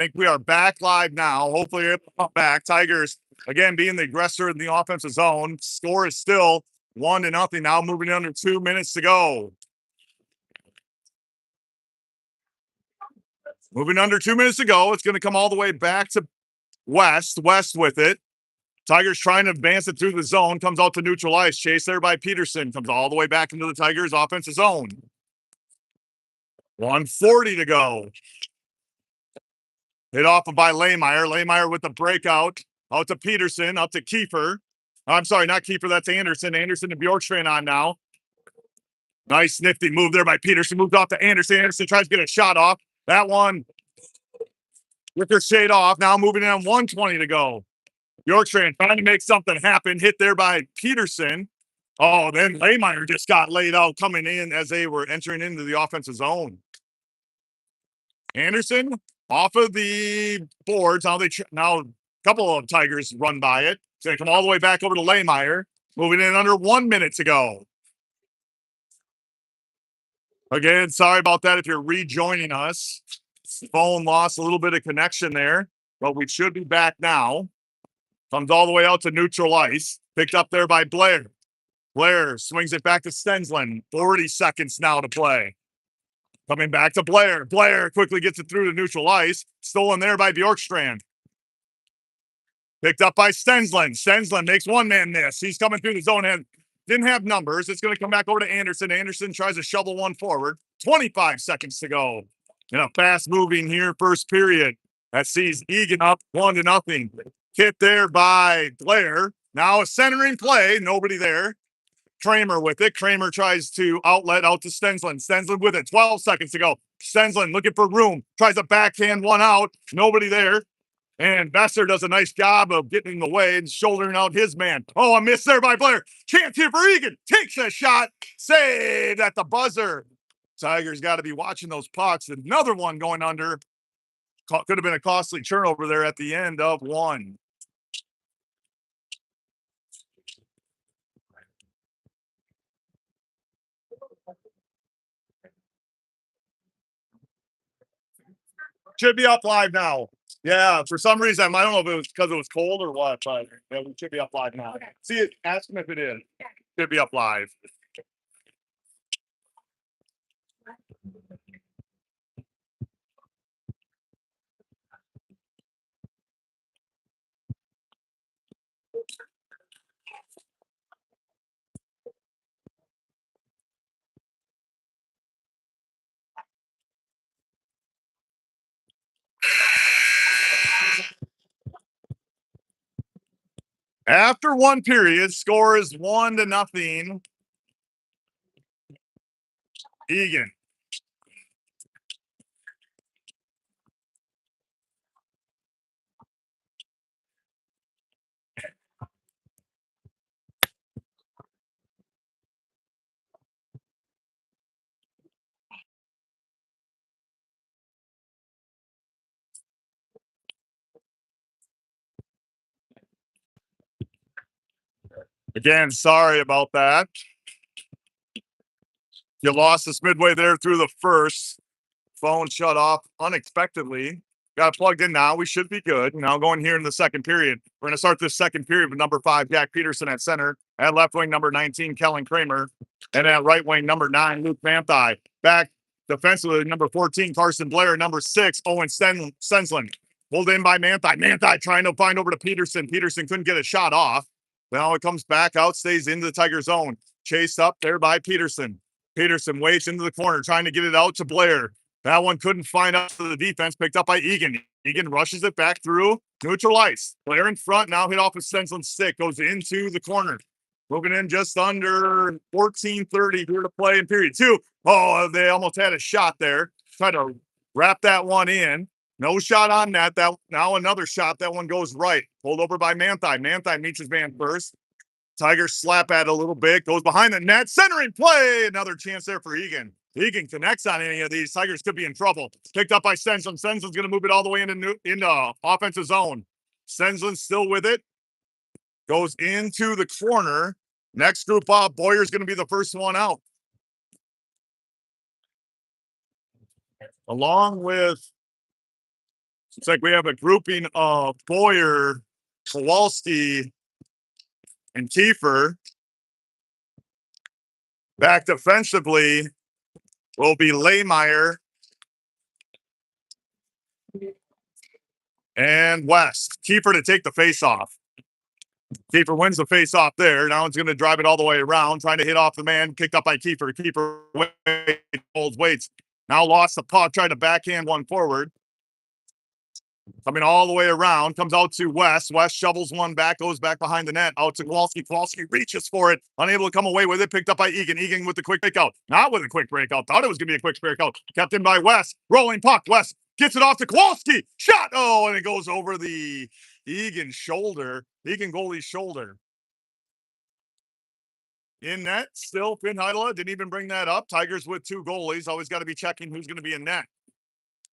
Think we are back live now. Hopefully, you're able to come back. Tigers, again, being the aggressor in the offensive zone. Score is still 1-0. Now moving under 2 minutes to go. Moving under 2 minutes to go. It's going to come all the way back to West. West with it. Tigers trying to advance it through the zone. Comes out to neutral ice. Chased there by Peterson. Comes all the way back into the Tigers' offensive zone. 1:40 to go. Hit off by Laymeyer. Laymeyer with the breakout. Out to Peterson. Out to Kieffer. I'm sorry, not Kieffer. That's Anderson. Anderson and Bjorkstrand on now. Nice nifty move there by Peterson. Moved off to Anderson. Anderson tries to get a shot off. That one ricocheted off. Now moving in on 1:20 to go. Bjorkstrand trying to make something happen. Hit there by Peterson. Oh, then Laymeyer just got laid out coming in as they were entering into the offensive zone. Anderson off of the boards. Now a couple of Tigers run by it. It's going to come all the way back over to Laymeyer. Moving in under 1 minute to go. Again, sorry about that if you're rejoining us. Phone lost a little bit of connection there, but we should be back now. Comes all the way out to neutral ice. Picked up there by Blair. Blair swings it back to Stensland. 40 seconds now to play. Coming back to Blair. Blair quickly gets it through to neutral ice. Stolen there by Bjorkstrand. Picked up by Stensland. Stensland makes one man miss. He's coming through the zone and didn't have numbers. It's going to come back over to Anderson. Anderson tries to shovel one forward. 25 seconds to go. In a fast moving here first period. That sees Egan up 1-0. Hit there by Blair. Now a centering play. Nobody there. Kramer with it. Kramer tries to outlet out to Stensland. Stensland with it. 12 seconds to go. Stensland looking for room. Tries to backhand one out. Nobody there. And Besser does a nice job of getting in the way and shouldering out his man. Oh, a miss there by Blair. Chance here for Egan. Takes a shot. Saved at the buzzer. Tigers got to be watching those pucks. Another one going under. Could have been a costly turnover there at the end of one. Should be up live now. Yeah, for some reason, I don't know if it was because it was cold or what, but yeah, we should be up live now. Okay. See it, ask them if it is. Should be up live. After one period, score is 1-0. Egan. Again, sorry about that. You lost us midway there through the first. Phone shut off unexpectedly. Got plugged in now. We should be good. Now going here in the second period. We're going to start this second period with number 5, Jack Peterson at center. At left wing, number 19, Kellen Kramer. And at right wing, number 9, Luke Manthei. Back defensively, number 14, Carson Blair. Number 6, Owen Stensland. Pulled in by Manthei. Manthei trying to find over to Peterson. Peterson couldn't get a shot off. Now it comes back out, stays into the Tiger zone. Chased up there by Peterson. Peterson waits into the corner, trying to get it out to Blair. That one couldn't find out to the defense, picked up by Egan. Egan rushes it back through neutral ice. Blair in front, now hit off of Stensland's stick, goes into the corner. Moving in just under 14:30 here to play in period 2. Oh, they almost had a shot there. Try to wrap that one in. No shot on that. Now another shot. That one goes right. Pulled over by Manthei. Manthei meets his man first. Tigers slap at it a little bit. Goes behind the net. Centering play. Another chance there for Egan. Egan connects on any of these. Tigers could be in trouble. Picked up by Stensland. Stensland's going to move it all the way into offensive zone. Stensland still with it. Goes into the corner. Next group up. Boyer's going to be the first one out. Along with It's like we have a grouping of Boyer, Kowalski, and Kieffer. Back defensively will be Lehmeyer and West. Kieffer to take the face off. Kieffer wins the face off there. Now it's going to drive it all the way around, trying to hit off the man. Kicked up by Kieffer. Kieffer holds weights. Now lost the puck, tried to backhand one forward. Coming all the way around, comes out to West. West shovels one back, goes back behind the net. Out to Kowalski. Kowalski reaches for it, unable to come away with it. Picked up by Egan. Egan with the quick breakout. Not with a quick breakout. Thought it was going to be a quick breakout. Kept in by West. Rolling puck. West gets it off to Kowalski. Shot. Oh, and it goes over the Egan shoulder. Egan goalie's shoulder. In net, still Finn Heidela. Didn't even bring that up. Tigers with 2 goalies. Always got to be checking who's going to be in net.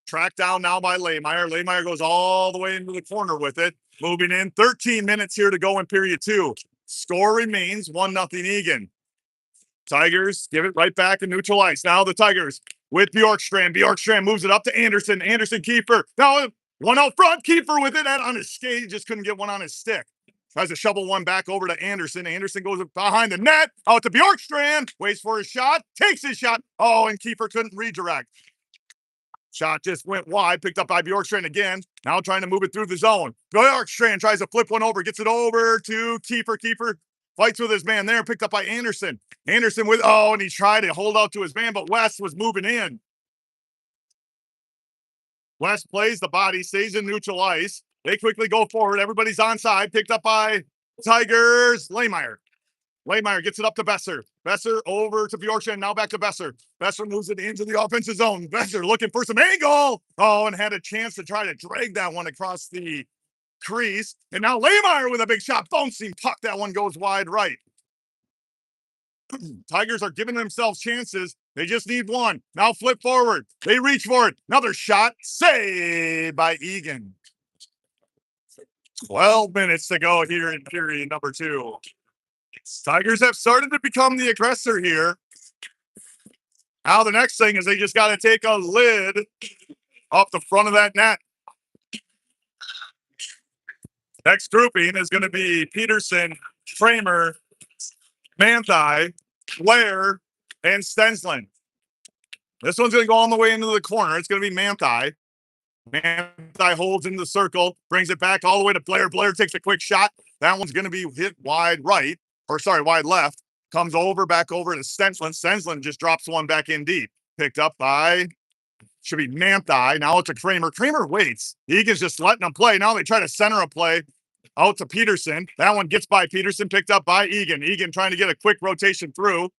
Tracked down now by Lehmeyer. Lehmeyer goes all the way into the corner with it. Moving in. 13 minutes here to go in period 2. Score remains 1-0 Egan. Tigers give it right back in neutral ice. Now the Tigers with Bjorkstrand. Bjorkstrand moves it up to Anderson. Anderson Kieffer. Now one out front. Kieffer with it on his skate. He just couldn't get one on his stick. Tries to shovel one back over to Anderson. Anderson goes behind the net. Out to Bjorkstrand. Waits for his shot. Takes his shot. Oh, and Kieffer couldn't redirect. Shot just went wide, picked up by Bjorkstrand again. Now trying to move it through the zone. Bjorkstrand tries to flip one over, gets it over to Kieffer. Kieffer fights with his man there, picked up by Anderson. Anderson with, and he tried to hold out to his man, but West was moving in. West plays the body, stays in neutral ice. They quickly go forward. Everybody's onside, picked up by Tigers. Lehmeyer. Lehmeyer gets it up to Besser. Besser over to Bjorkstrand, now back to Besser. Besser moves it into the offensive zone. Besser looking for some angle. Oh, and had a chance to try to drag that one across the crease. And now Lehmeyer with a big shot. Bouncing puck. That one goes wide right. Tigers are giving themselves chances. They just need one. Now flip forward. They reach for it. Another shot. Saved by Egan. 12 minutes to go here in period number 2. Tigers have started to become the aggressor here. Now the next thing is they just got to take a lid off the front of that net. Next grouping is going to be Peterson, Kramer, Manthei, Blair, and Stensland. This one's going to go all the way into the corner. It's going to be Manthei. Manthei holds in the circle, brings it back all the way to Blair. Blair takes a quick shot. That one's going to be hit wide right. Wide left, comes back over to Stensland. Stensland just drops one back in deep. Picked up by, should be Manthei. Now it's a Kramer. Kramer waits. Egan's just letting him play. Now they try to center a play out to Peterson. That one gets by Peterson, picked up by Egan. Egan trying to get a quick rotation through.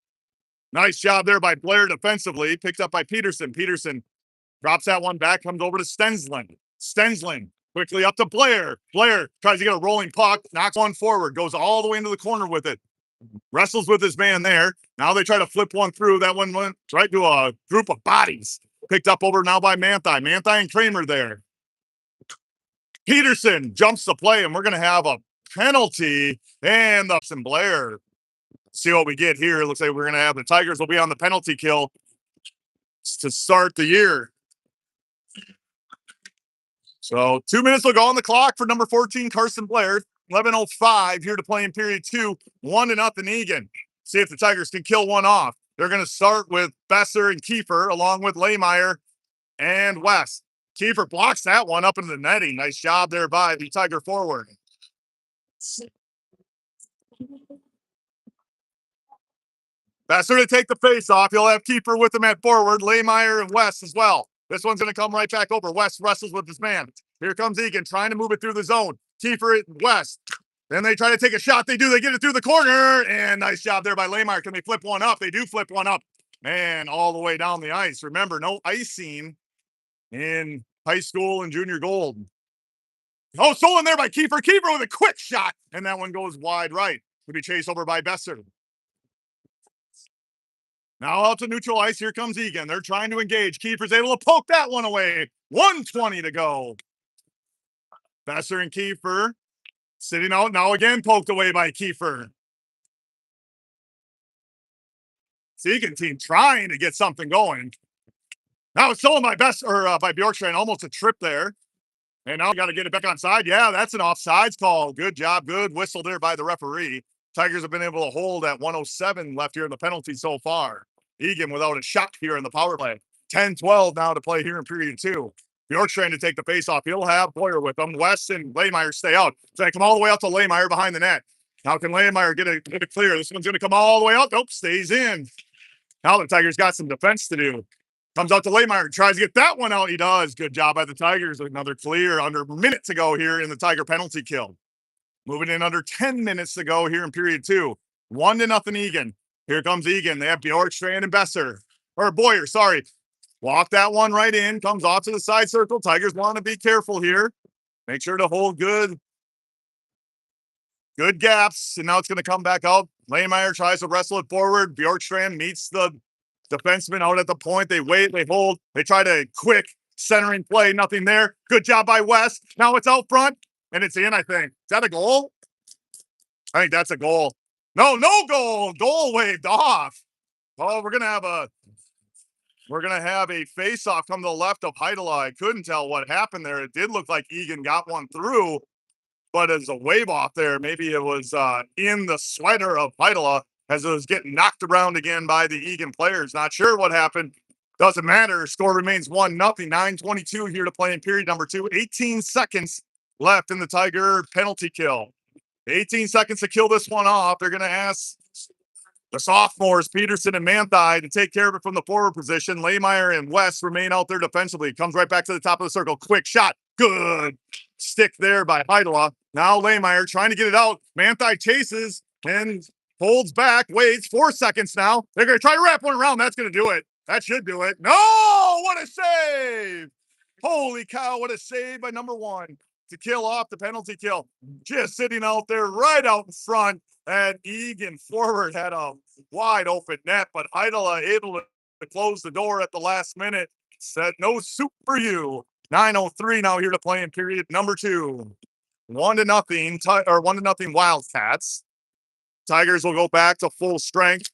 Nice job there by Blair defensively. Picked up by Peterson. Peterson drops that one back, comes over to Stensland. Stensland quickly up to Blair. Blair tries to get a rolling puck, knocks one forward, goes all the way into the corner with it. Wrestles with his man there. Now they try to flip one through. That one went right to a group of bodies. Picked up over now by Manthei. Manthei and Kramer there. Peterson jumps the play, and we're going to have a penalty. And Blair. See what we get here. It looks like we're going to have the Tigers will be on the penalty kill to start the year. So 2 minutes will go on the clock for number 14, Carson Blair. 11:05 here to play in period 2. 1-0 Egan. See if the Tigers can kill one off. They're going to start with Besser and Kieffer, along with Lehmeyer and West. Kieffer blocks that one up into the netting. Nice job there by the Tiger forward. Besser to take the face off. He'll have Kieffer with him at forward. Lehmeyer and West as well. This one's going to come right back over. West wrestles with his man. Here comes Egan trying to move it through the zone. Kieffer at West. Then they try to take a shot. They do. They get it through the corner. And nice job there by Lehmeyer. Can they flip one up? They do flip one up. Man, all the way down the ice. Remember, no icing in high school and junior gold. Oh, stolen there by Kieffer. Kieffer with a quick shot. And that one goes wide right. To be chased over by Besser. Now out to neutral ice. Here comes Egan. They're trying to engage. Kieffer's able to poke that one away. 1:20 to go. Besser and Kieffer sitting out. Now again poked away by Kieffer. Egan team trying to get something going. Now it's stolen by by Bjorkstrand. Almost a trip there. And now we got to get it back on side. Yeah, that's an offsides call. Good job. Good whistle there by the referee. Tigers have been able to hold at 107 left here in the penalty so far. Egan without a shot here in the power play. 10-12 now to play here in period 2. Bjork's trying to take the face off. He'll have Boyer with him. West and Lehmeyer stay out. So they come all the way out to Lehmeyer behind the net. Now can Lehmeyer get it clear? This one's going to come all the way out. Nope, stays in. Now the Tigers got some defense to do. Comes out to Lehmeyer, tries to get that one out. He does. Good job by the Tigers. Another clear under a minute to go here in the Tiger penalty kill. Moving in under 10 minutes to go here in period 2. 1-0 Egan. Here comes Egan. They have Bjorkstrand and Besser. Or Boyer, sorry. Walk that one right in. Comes off to the side circle. Tigers want to be careful here. Make sure to hold good gaps. And now it's going to come back out. Lehmeyer tries to wrestle it forward. Bjorkstrand meets the defenseman out at the point. They wait, they hold. They try to quick centering play. Nothing there. Good job by West. Now it's out front. And it's in, I think. Is that a goal? I think that's a goal. No goal. Goal waved off. Oh, we're gonna have a face-off come to the left of Heidela. I couldn't tell what happened there. It did look like Egan got one through, but as a wave off there, maybe it was in the sweater of Heidela as it was getting knocked around again by the Egan players. Not sure what happened. Doesn't matter. Score remains 1-0. 9:22 here to play in period number 2. 18 seconds left in the Tiger penalty kill. 18 seconds to kill this one off. They're going to ask the sophomores, Peterson and Manthai, to take care of it from the forward position. Lehmeyer and West remain out there defensively. Comes right back to the top of the circle. Quick shot. Good stick there by Heidela. Now Lehmeyer trying to get it out. Manthai chases and holds back. Waits 4 seconds now. They're going to try to wrap one around. That's going to do it. That should do it. No! What a save! Holy cow, what a save by number 1 to kill off the penalty kill. Just sitting out there right out in front. And Egan forward had a wide open net, but Heidela able to close the door at the last minute. Said no soup for you. 9:03 now here to play in period number 2. 1-0 Wildcats. Tigers will go back to full strength.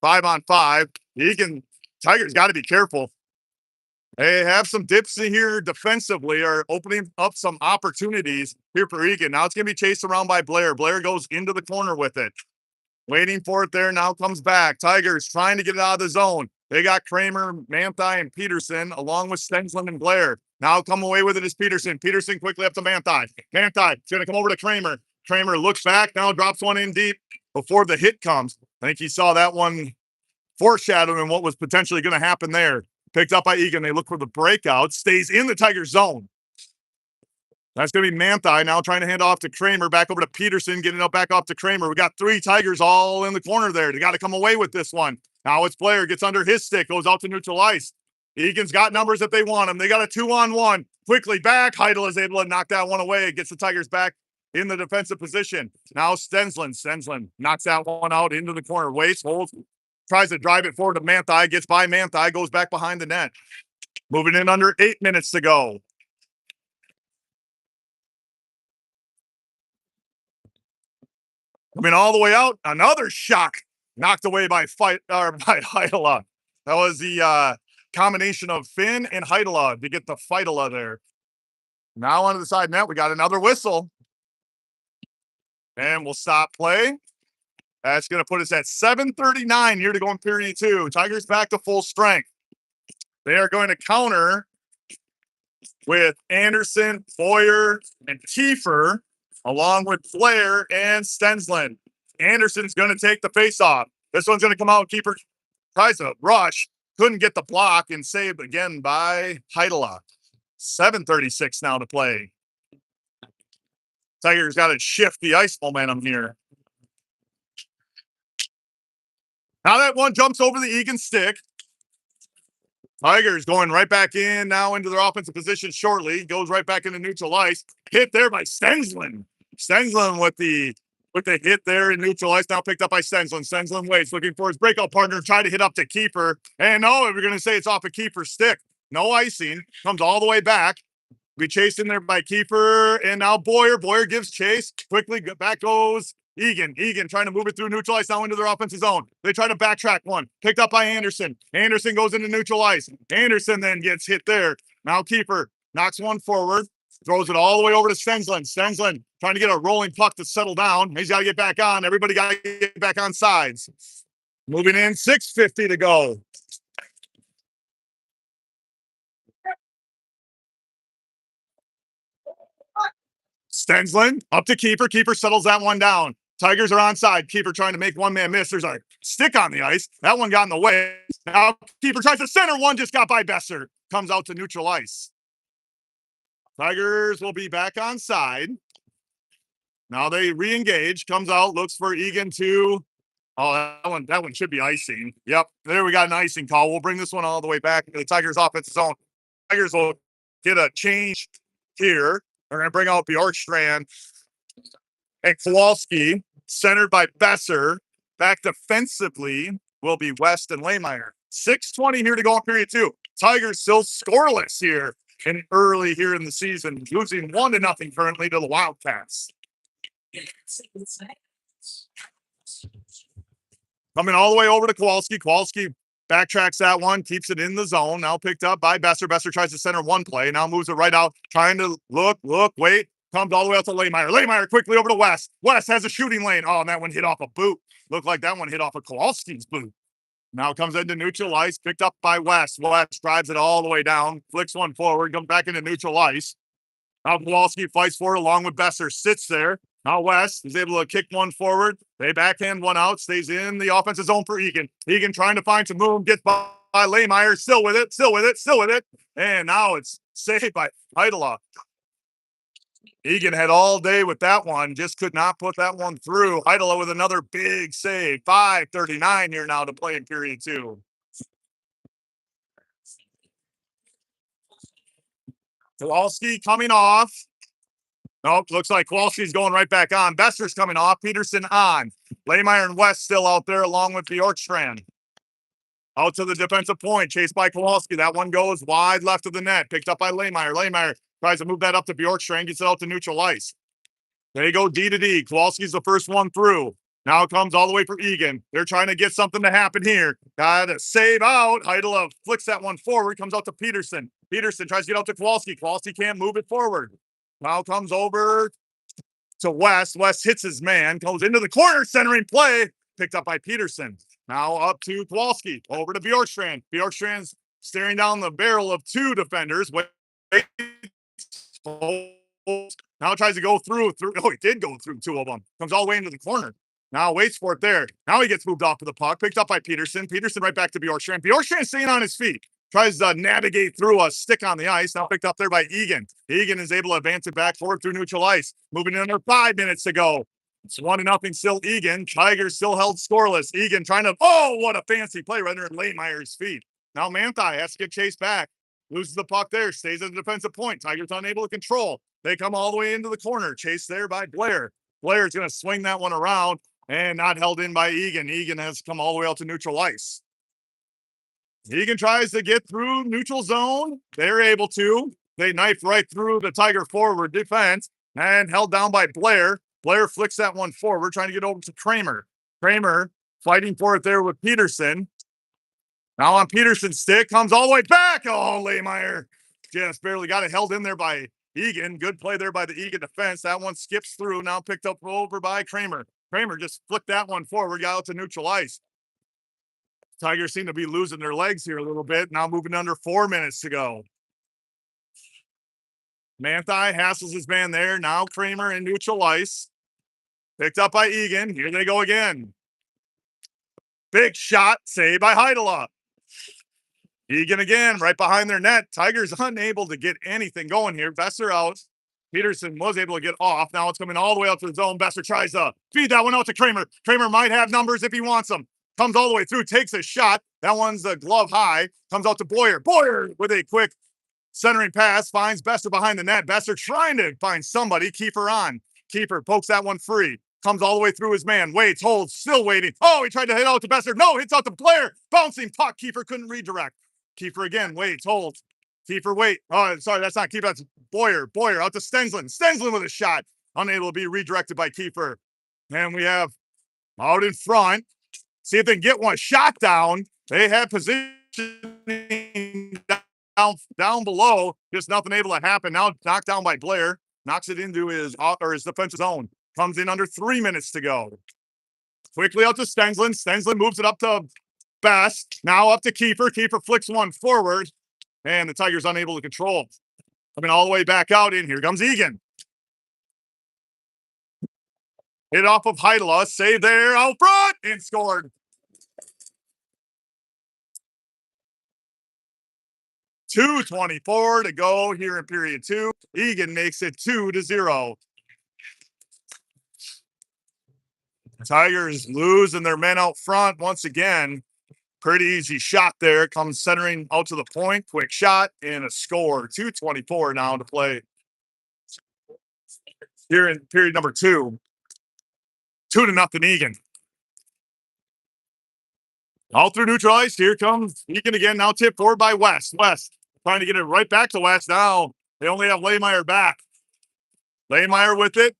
5-on-5. Egan Tigers got to be careful. They have some dips in here defensively, are opening up some opportunities here for Egan. Now it's going to be chased around by Blair. Blair goes into the corner with it. Waiting for it there, now comes back. Tigers trying to get it out of the zone. They got Kramer, Manthai, and Peterson, along with Stensland and Blair. Now come away with it is Peterson. Peterson quickly up to Manthai. Manthai is going to come over to Kramer. Kramer looks back, now drops one in deep before the hit comes. I think he saw that one foreshadowing what was potentially going to happen there. Picked up by Egan. They look for the breakout. Stays in the Tiger zone. That's going to be Manthai now trying to hand off to Kramer. Back over to Peterson. Getting up back off to Kramer. We got 3 Tigers all in the corner there. They got to come away with this one. Now it's Blair. Gets under his stick. Goes out to neutral ice. Egan's got numbers if they want him. They got a 2-on-1. Quickly back. Heidel is able to knock that one away. Gets the Tigers back in the defensive position. Now Stensland. Stensland knocks that one out into the corner. Waits. Holds. Tries to drive it forward to Manthai, gets by Manthai, goes back behind the net. Moving in under 8 minutes to go. Coming all the way out, another shock knocked away by Heidela. That was the combination of Finn and Heidela to get the Heidela there. Now onto the side net, we got another whistle. And we'll stop play. That's going to put us at 7:39 here to go in period 2. Tigers back to full strength. They are going to counter with Anderson, Boyer, and Kieffer, along with Blair and Stensland. Anderson's going to take the face-off. This one's going to come out. Kieffer tries to rush. Couldn't get the block and saved again by Heidela. 7:36 now to play. Tigers got to shift the ice momentum here. Now that one jumps over the Egan stick. Tigers going right back in now into their offensive position shortly. Goes right back into neutral ice. Hit there by Stensland. Stensland with the hit there in neutral ice. Now picked up by Stensland. Stensland waits, looking for his breakout partner. Try to hit up to Kieffer. And no, we're going to say it's off of Kieffer's stick. No icing. Comes all the way back. Be chased in there by Kieffer. And now Boyer. Boyer gives chase. Quickly back goes Egan. Egan trying to move it through neutral ice now into their offensive zone. They try to backtrack one. Picked up by Anderson. Anderson goes into neutral ice. Anderson then gets hit there. Now Kieffer knocks one forward, throws it all the way over to Stensland. Stensland trying to get a rolling puck to settle down. He's got to get back on. Everybody got to get back on sides. Moving in, 6:50 to go. Stensland up to Kieffer. Kieffer settles that one down. Tigers are onside. Kieffer trying to make one man miss. There's a stick on the ice. That one got in the way. Now Kieffer tries to center. One just got by Besser. Comes out to neutral ice. Tigers will be back on side. Now they re-engage. Comes out. Looks for Egan to. Oh, that one should be icing. Yep. There we got an icing call. We'll bring this one all the way back to the Tigers offensive zone. Tigers will get a change here. They're going to bring out Bjorkstrand and Kowalski, centered by Besser. Back defensively will be West and Lehmeyer. 6:20 here to go in period 2. Tigers still scoreless here and early here in the season, losing 1-0 currently to the Wildcats. Coming all the way over to Kowalski. Kowalski backtracks that one, keeps it in the zone. Now picked up by Besser. Besser tries to center one play. Now moves it right out, trying to look, wait. Comes all the way out to Lehmeyer. Lehmeyer quickly over to West. West has a shooting lane. Oh, and that one hit off a boot. Looked like that one hit off of Kowalski's boot. Now comes into neutral ice, picked up by West. West drives it all the way down, flicks one forward, comes back into neutral ice. Now Kowalski fights for it along with Besser, sits there. Now West is able to kick one forward. They backhand one out, stays in the offensive zone for Egan. Egan trying to find some room, gets by Lehmeyer, still with it. And now it's saved by Heidela. Egan had all day with that one, just could not put that one through. Heidela with another big save. 5:39 here now to play in period 2. Kowalski coming off. Nope, looks like Kowalski's going right back on. Besser's coming off. Peterson on. Lehmeyer and West still out there along with Bjorkstrand. Out to the defensive point, chased by Kowalski. That one goes wide left of the net, picked up by Lehmeyer. Lehmeyer tries to move that up to Bjorkstrand, gets it out to neutral ice. They go D to D. Kowalski's the first one through. Now it comes all the way for Egan. They're trying to get something to happen here. Got to save out. Heidela flicks that one forward, comes out to Peterson. Peterson tries to get out to Kowalski. Kowalski can't move it forward. Now comes over to West. West hits his man, goes into the corner, centering play, picked up by Peterson. Now up to Kowalski, over to Bjorkstrand. Bjorkstrand's staring down the barrel of two defenders. Now tries to go through. Oh, he did go through two of them. Comes all the way into the corner. Now waits for it there. Now he gets moved off to the puck, picked up by Peterson. Peterson right back to Bjorkstrand. Bjorkstrand staying on his feet. Tries to navigate through a stick on the ice. Now picked up there by Egan. Egan is able to advance it back forward through neutral ice. Moving in under 5 minutes to go. It's 1-0 still Egan. Tigers still held scoreless. Egan trying to, oh, what a fancy play right under Lehmeyer's feet. Now Manthai has to get chased back. Loses the puck there. Stays at the defensive point. Tigers unable to control. They come all the way into the corner. Chased there by Blair. Blair's going to swing that one around and not held in by Egan. Egan has come all the way out to neutral ice. Egan tries to get through neutral zone. They're able to. They knife right through the Tiger forward defense and held down by Blair. Blair flicks that one forward, trying to get over to Kramer. Kramer fighting for it there with Peterson. Now on Peterson's stick, comes all the way back. Oh, Lehmeyer just barely got it held in there by Egan. Good play there by the Egan defense. That one skips through, now picked up over by Kramer. Kramer just flicked that one forward, got out to neutral ice. Tigers seem to be losing their legs here a little bit. Now moving under 4 minutes to go. Manthai hassles his man there. Now Kramer in neutral ice. Picked up by Egan. Here they go again. Big shot, saved by Heidela. Egan again, right behind their net. Tigers unable to get anything going here. Besser out. Peterson was able to get off. Now it's coming all the way up to the zone. Besser tries to feed that one out to Kramer. Kramer might have numbers if he wants them. Comes all the way through, takes a shot. That one's a glove high. Comes out to Boyer. Boyer with a quick centering pass. Finds Besser behind the net. Besser trying to find somebody. Kieffer on. Kieffer pokes that one free. Comes all the way through his man. Waits, holds, still waiting. Oh, he tried to hit out to Besser. No, hits out to Blair. Bouncing puck. Kieffer couldn't redirect. Kieffer again. Waits, holds. Kieffer, wait. Oh, sorry, that's not Kieffer. That's Boyer. Boyer out to Stensland. Stensland with a shot. Unable to be redirected by Kieffer. And we have out in front. See if they can get one shot down. They have positioning down below, just nothing able to happen. Now knocked down by Blair, knocks it into his defensive zone. Comes in under 3 minutes to go. Quickly out to Stenslin. Stenslin moves it up to Best. Now up to Kieffer. Kieffer flicks one forward, and the Tigers unable to control. Coming all the way back out in. Here comes Egan. Hit off of Heidela. Save there out front and scored. 2:24 to go here in period 2. Egan makes it 2-0. Tigers losing their men out front once again. Pretty easy shot there. Comes centering out to the point. Quick shot and a score. 2:24 now to play here in period number 2. 2-0 Egan. All through neutral ice. Here comes Egan again. Now tipped forward by West. West trying to get it right back to West. Now they only have Lehmeyer back. Lehmeyer with it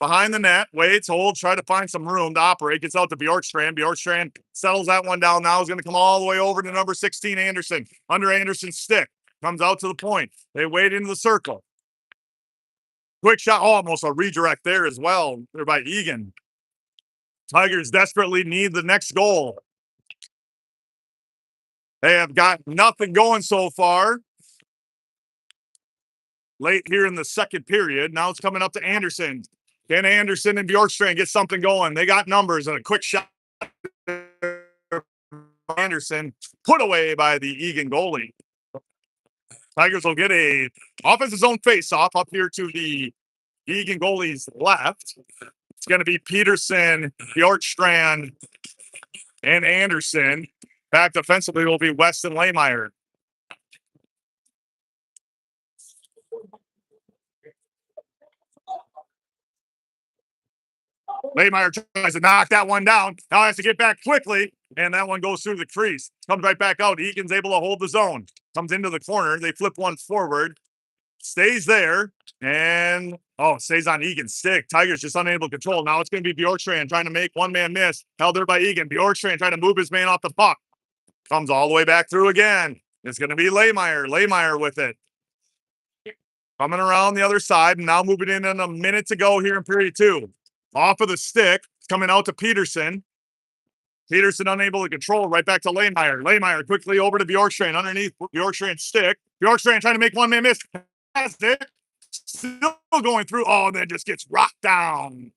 behind the net. Waits, holds, try to find some room to operate. Gets out to Bjorkstrand. Bjorkstrand settles that one down. Now is going to come all the way over to number 16, Anderson. Under Anderson's stick. Comes out to the point. They wait into the circle. Quick shot. Oh, almost a redirect there as well. There by Egan. Tigers desperately need the next goal. They have got nothing going so far. Late here in the second period. Now it's coming up to Anderson. Can Anderson and Bjorkstrand get something going? They got numbers and a quick shot. Anderson put away by the Egan goalie. Tigers will get a offensive zone face-off up here to the Egan goalie's left. It's going to be Peterson, Bjorkstrand, and Anderson. Back defensively will be Weston Lehmeyer. Lehmeyer tries to knock that one down. Now has to get back quickly, and that one goes through the crease. Comes right back out. Egan's able to hold the zone. Comes into the corner. They flip one forward. Stays there, and stays on Egan's stick. Tigers just unable to control. Now it's going to be Bjorkstrand trying to make one-man miss. Held there by Egan. Bjorkstrand trying to move his man off the puck. Comes all the way back through again. It's going to be Lehmeyer. Lehmeyer with it. Coming around the other side, and now moving in a minute to go here in period 2. Off of the stick, coming out to Peterson. Peterson unable to control, right back to Lehmeyer. Lehmeyer quickly over to Bjorkstrand, underneath Bjorkstrand's stick. Bjorkstrand trying to make one-man miss. Has it. Still going through. Oh, and then just gets rocked down.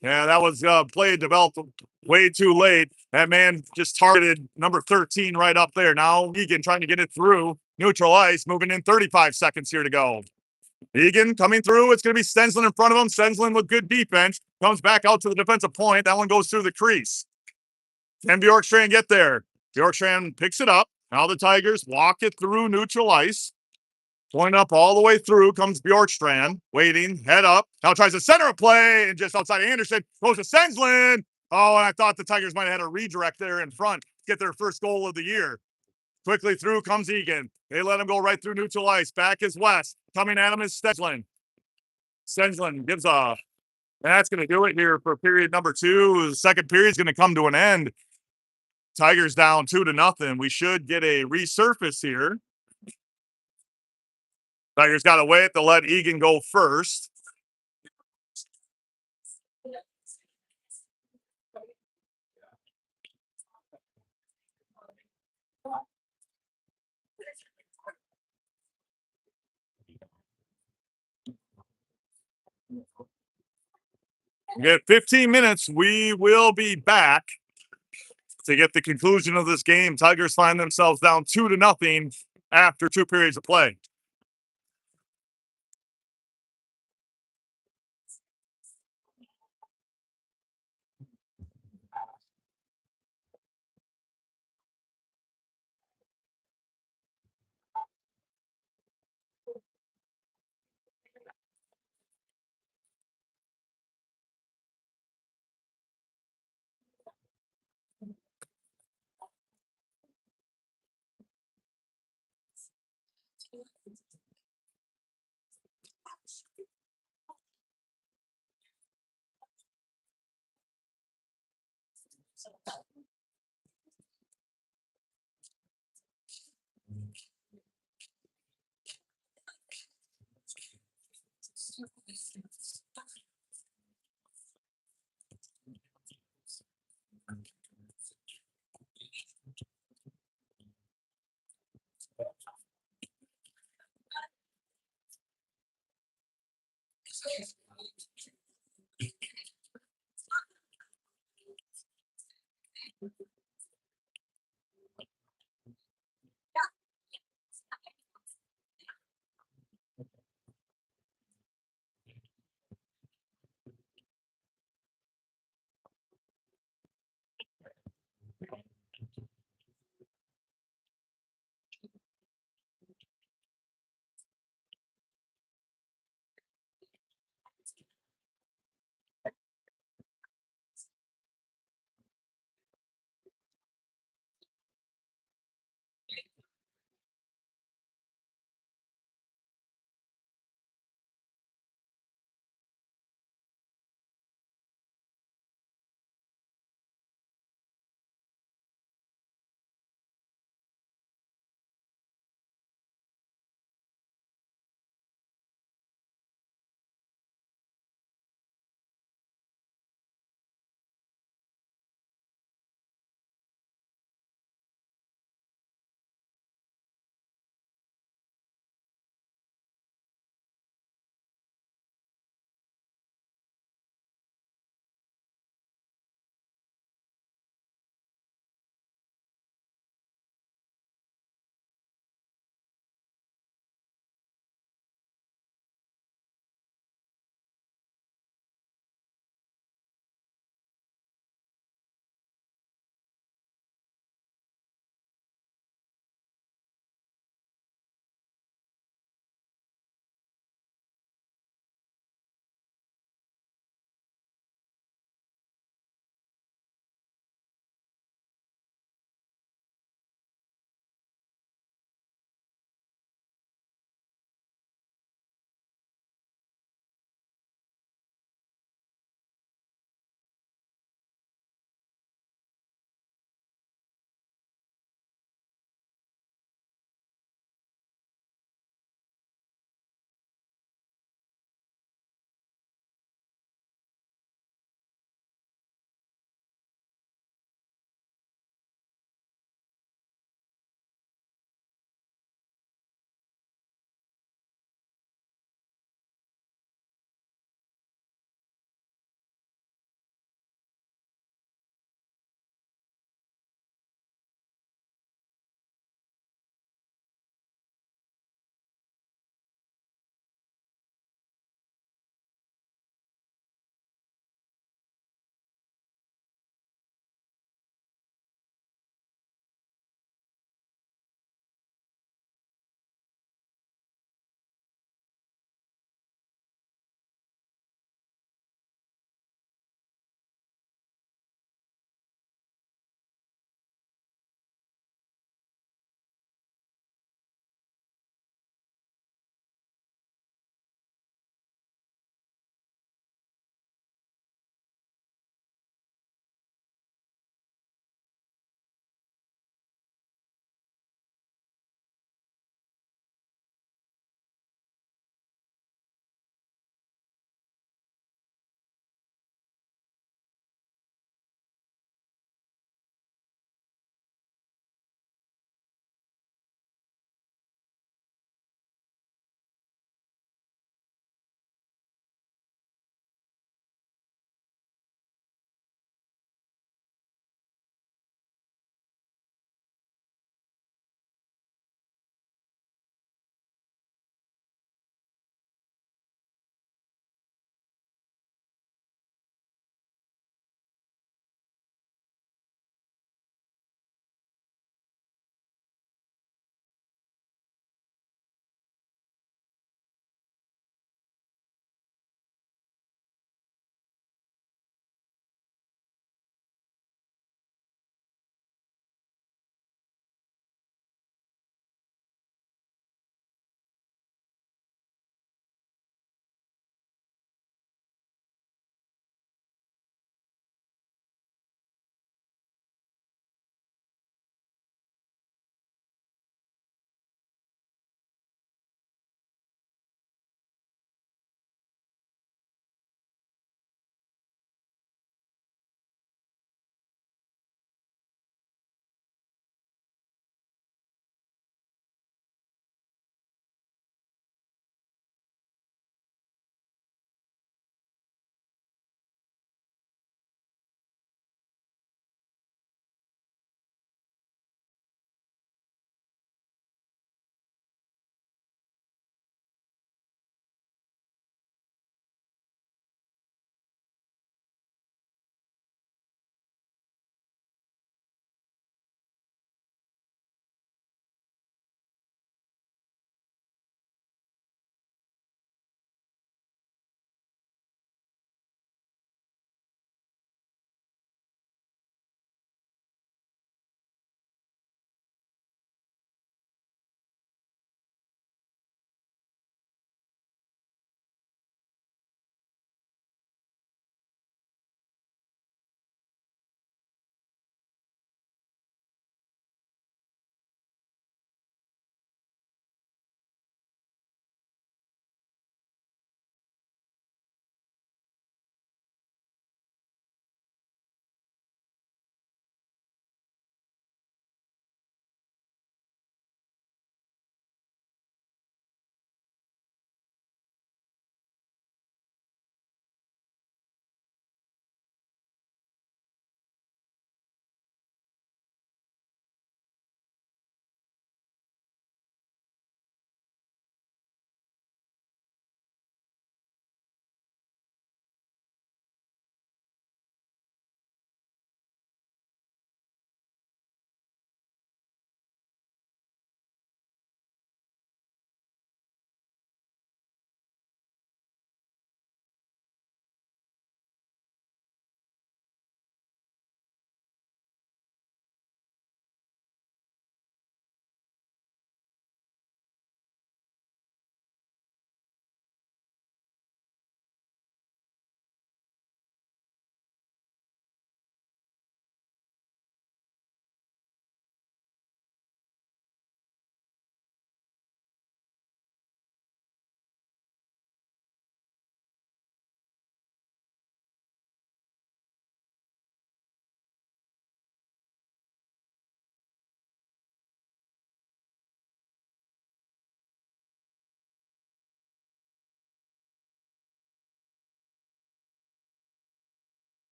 Yeah, that was play developed way too late. That man just targeted number 13 right up there. Now Egan trying to get it through neutral ice, moving in 35 seconds here to go. Egan coming through. It's going to be Stenslin in front of him. Stenslin with good defense. Comes back out to the defensive point. That one goes through the crease. Can Bjorkstrand get there? Bjorkstrand picks it up. Now the Tigers walk it through neutral ice. Point up all the way through comes Bjorkstrand. Waiting, head up. Now tries to center a play, and just outside Anderson goes to Stenslin. Oh, and I thought the Tigers might have had a redirect there in front. Get their first goal of the year. Quickly through comes Egan. They let him go right through neutral ice. Back is West. Coming at him is Stenslin. Stenslin gives a... And that's going to do it here for period number 2. The second period is going to come to an end. Tigers down 2-0. We should get a resurface here. Tigers got to wait to let Egan go first. We get 15 minutes. We will be back to get the conclusion of this game. Tigers find themselves down 2-0 after 2 periods of play.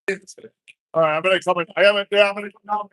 All right, I'm gonna come in. I haven't. Yeah, I'm gonna come down.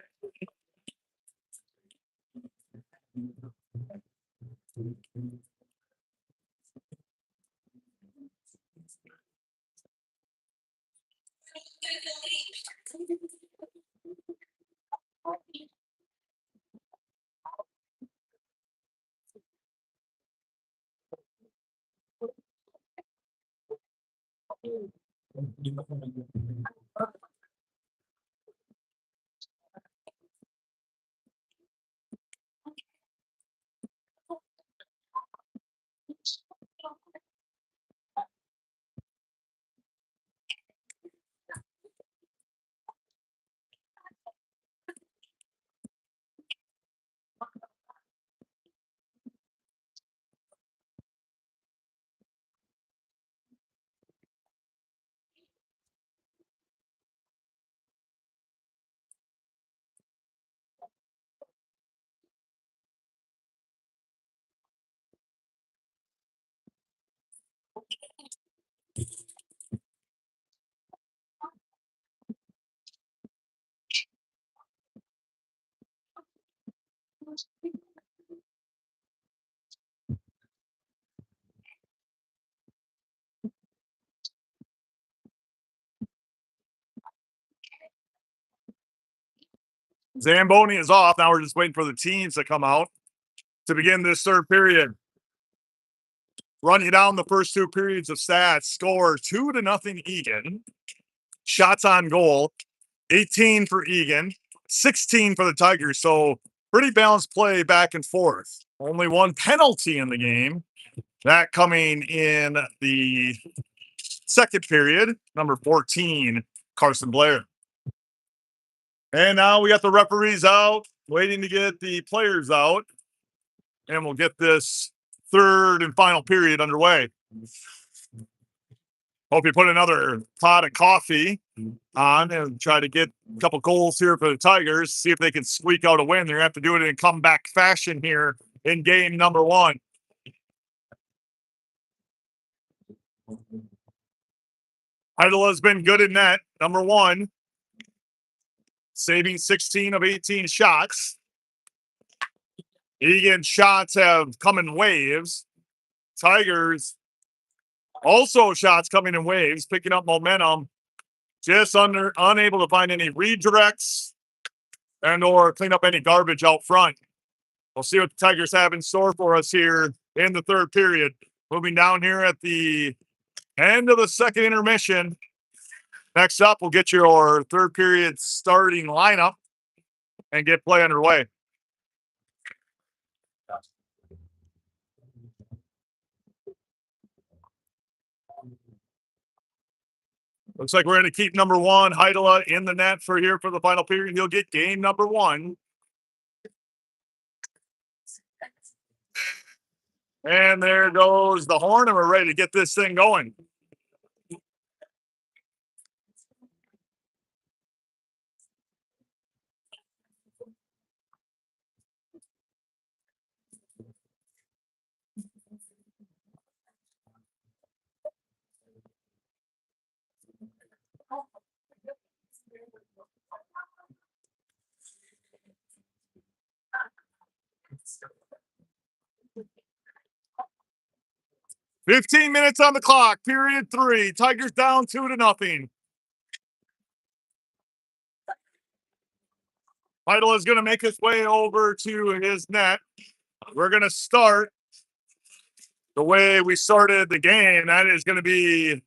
Zamboni is off. Now we're just waiting for the teams to come out to begin this third period. Running down the first two periods of stats, score 2-0 Egan. Shots on goal, 18 for Egan, 16 for the Tigers. So pretty balanced play back and forth. Only one penalty in the game. That coming in the second period, number 14, Carson Blair. And now we got the referees out, waiting to get the players out. And we'll get this third and final period underway. Hope you put another pot of coffee on and try to get a couple goals here for the Tigers. See if they can squeak out a win. They're going to have to do it in comeback fashion here in game number one. Idola's been good in net, number one, saving 16 of 18 shots. Egan's shots have come in waves. Tigers also shots coming in waves, picking up momentum. Just unable to find any redirects and or clean up any garbage out front. We'll see what the Tigers have in store for us here in the third period. Moving down here at the end of the second intermission. Next up, we'll get your third period starting lineup and get play underway. Looks like we're going to keep number one, Heidola, in the net for here for the final period. He'll get game number one. And there goes the horn, and we're ready to get this thing going. "15 minutes on the clock, period three. Tigers down 2-0. Heidel is going to make his way over to his net. We're going to start the way we started the game. That is going to be